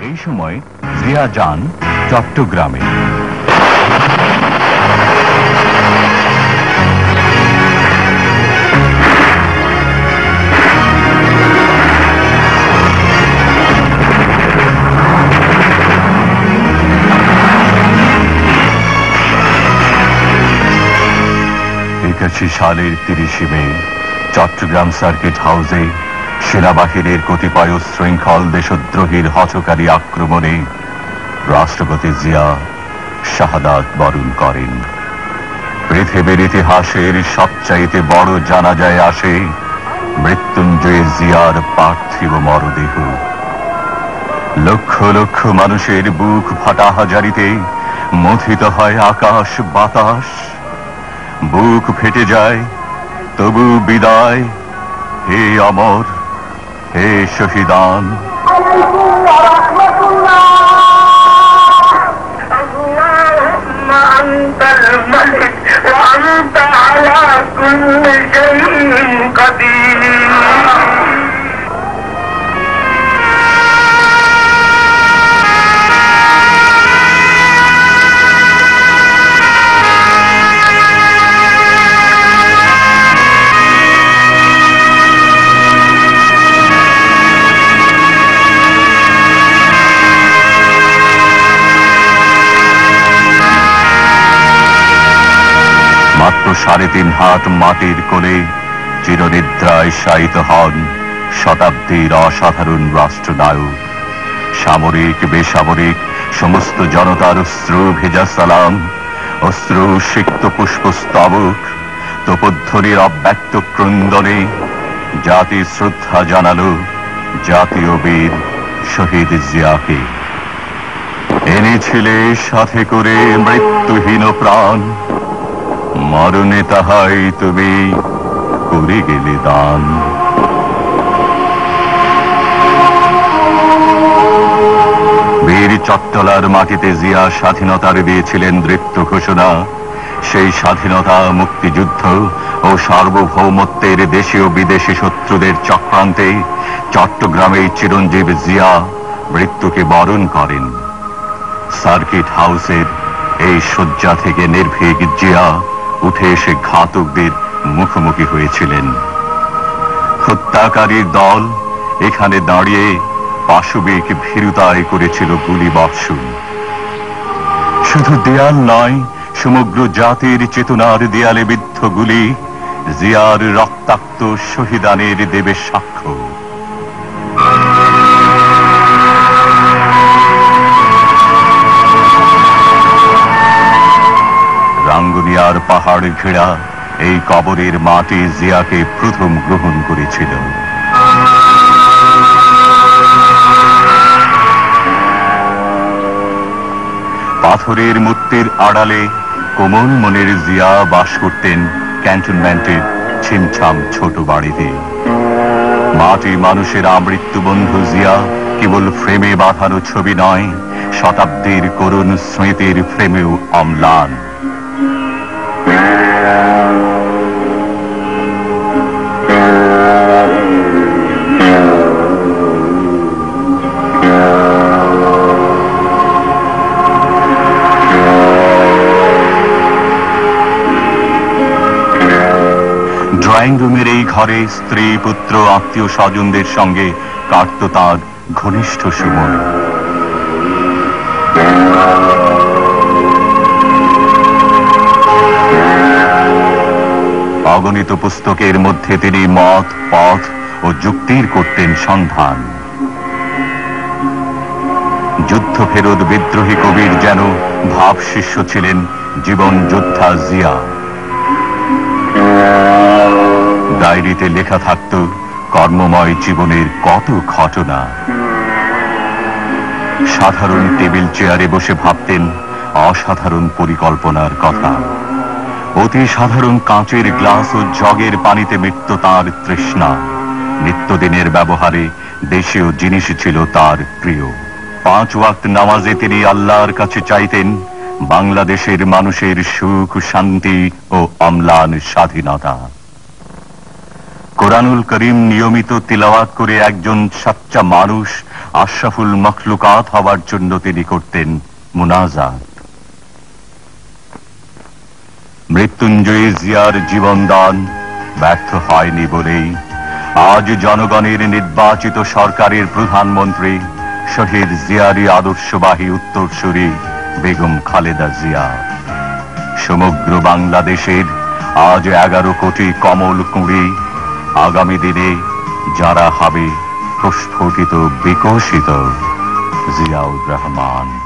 এই সময় জিয়া যান চট্টগ্রামে। সালের 30 মে চট্টগ্রাম সার্কিট হাউসে সেনাবাহিনীর কতিপয় শৃঙ্খল দেশদ্রোহীর হঠকারী আক্রমণে রাষ্ট্রপতি জিয়া শাহাদাত বরণ করেন। পৃথিবীর ইতিহাসের সবচাইতে বড় জানাজায় আসে মৃত্যুঞ্জয় জিয়ার পার্থিব মরদেহ। লক্ষ লক্ষ মানুষের বুক ফাটা হাজারিতে মথিত হয় আকাশ বাতাস। বুক ফেটে যায় তবু বিদায়, হে অমর, হে শহীদান। মাত্র 3.5 হাত মাটির কোলে চিরনিদ্রায় শায়িত হন শতাব্দীর অসাধারণ রাষ্ট্রনায়ক। সামরিক বেসামরিক সমস্ত জনতার অশ্রু ভেজা সালাম, অশ্রু সিক্ত পুষ্পস্তবক, তোপধ্বনির অব্যক্ত ক্রন্দনে জাতি শ্রদ্ধা জানালো জাতীয় বীর শহীদ জিয়াকে। এনেছিলে সাথে করে মৃত্যুহীন প্রাণ, মরণে তাহাই তুমি করে গেলে দান। বীর চট্টলার মাটিতে জিয়া স্বাধীনতার দিয়েছিলেন দৃপ্ত ঘোষণা। সেই স্বাধীনতা, মুক্তিযুদ্ধ ও সার্বভৌমত্বের দেশীয় বিদেশি শত্রুদের চক্রান্তে চট্টগ্রামে চিরঞ্জীব জিয়া মৃত্যুকে বরণ করেন। সার্কিট হাউসের এই শয্যা থেকে নির্ভীক জিয়া উঠে এসে ঘাতকদের মুখোমুখি হয়েছিলেন। হত্যাকারীর দল এখানে দাঁড়িয়ে পাশবিক ভীরুতায় করেছিল গুলি বর্ষণ। শুধু দেয়াল নয়, সমগ্র জাতির চেতনার দেয়ালে বিদ্ধ গুলি জিয়ার রক্তাক্ত শহীদানের দেবে সাক্ষ্য। রাঙ্গুনিয়ার পাহাড় ঘেরা এই কবরের মাটি জিয়াকে প্রথম গ্রহণ করেছিল। পাথরের মূর্তির আড়ালে কোমল মনের জিয়া বাস করতেন ক্যান্টনমেন্টের ছিমছাম ছোট বাড়িতে। মাটি মানুষের আমৃত্যু বন্ধু জিয়া কেবল ফ্রেমে বাঁধানো ছবি নয়, শতাব্দীর করুণ স্মৃতির ফ্রেমেও অম্লান। ড্রয়িং রুমের এই ঘরে স্ত্রী, পুত্র, আত্মীয় স্বজনদের সঙ্গে কাটত তাঁর ঘনিষ্ঠ সময়। অগণিত পুস্তকের মধ্যে তিনি মত, পথ ও যুক্তির করতেন সন্ধান। যুদ্ধ ফেরত বিদ্রোহী কবির যেন ভাব শিষ্য ছিলেন জীবন যোদ্ধা জিয়া। ডায়েরিতে লেখা থাকত কর্মময় জীবনের কত ঘটনা। সাধারণ টেবিল চেয়ারে বসে ভাবতেন অসাধারণ পরিকল্পনার কথা। অতি সাধারণ কাঁচের গ্লাস ও জগের পানিতে মিটত তাঁর তৃষ্ণা। নিত্যদিনের ব্যবহারে দেশীয় জিনিস ছিল তার প্রিয়। 5 ওয়াক্ত নামাজে তিনি আল্লাহর কাছে চাইতেন বাংলাদেশের মানুষের সুখ, শান্তি ও অম্লান স্বাধীনতা। কোরআনুল করিম নিয়মিত তিলাওয়াত করে একজন সচ্চা মানুষ আশরাফুল মখলুকাত হওয়ার জন্য তিনি করতেন মুনাজাত। মৃত্যুঞ্জয়ী জিয়ার জীবনদান ব্যর্থ হয়নি বলেই আজ জনগণের নির্বাচিত সরকারের প্রধানমন্ত্রী শহীদ জিয়ারই আদর্শবাহী উত্তরসূরি বেগম খালেদা জিয়া সমগ্র বাংলাদেশের আজ 11 কোটি কমল কুঁড়ি আগামী দিনে যারা হবে প্রস্ফুটিত বিকশিত জিয়াউর রহমান।